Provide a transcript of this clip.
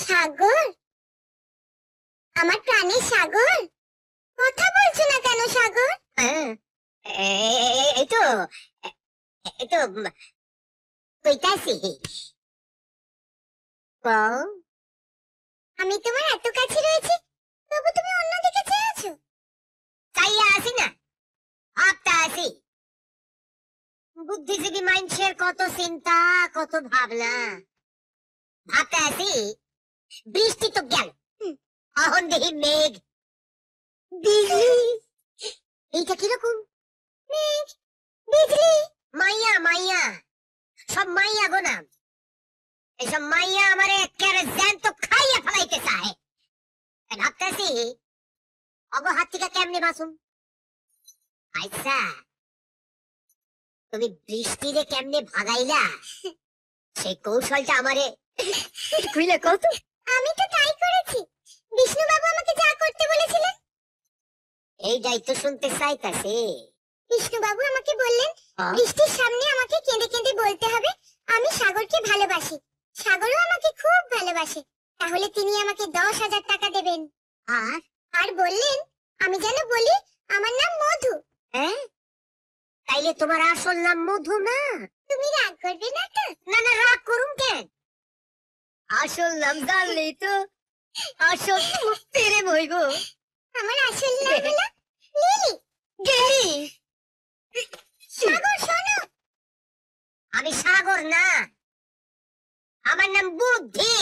সাগর, আমার প্রাণের সাগর, কথা বলছো না কেন সাগর? এই তো এই তো কইতাছি। আমি তোমার এত কাছে রয়েছি, তবু তুমি অন্যদিকে চেয়ে আছো। চাইয়া আসি না, আপটা আসি। বুদ্ধিজীবী মানুষের কত চিন্তা, কত ভাবনা। ভাবতে আসি, বৃষ্টি তো গেল, অহন দেখি মেঘ, বিজলি। এইটা কিরকম? মেঘ, বিজলি, মাইয়া মাইয়া, সব মাইয়া গো নাম। এসব মাইয়া আমারে একেবারে জ্যান্ত খাইয়া ফেলাইতে চায়। ভাবতেছি অগ হাত থেকে কেমনে বাঁচুম। আচ্ছা, তুমি বৃষ্টিরে কেমনে ভাগাইলা সেই কৌশলটা আমারে খুইলে কত। আমি তো তাই করেছি। বিষ্ণু বাবু আমাকে যা করতে বলেছিলেন। এই দায়িত্ব শুনতে চাইতাছে। বিষ্ণু বাবু আমাকে বললেন বৃষ্টির সামনে আমাকে কেঁদে কেঁদে বলতে হবে আমি সাগরকে ভালোবাসি। সাগরও আমাকে খুব ভালোবাসে। তাহলে তিনি আমাকে 10,000 টাকা দেবেন। আর আর বললেন আমি যেন বলি আমার নাম মধু। হ্যাঁ, তাইলে তোমার আসল নাম মধু না? তুমি রাগ করবে না তো? না না, রাগ করুম কেন? আসল নাম জানলেই তো আসল প্রেম হইব। আমার আসল নাম হলো লিলি। গেলি সাগর শোনো, আমি সাগর না, আমার নাম বুদ্ধি।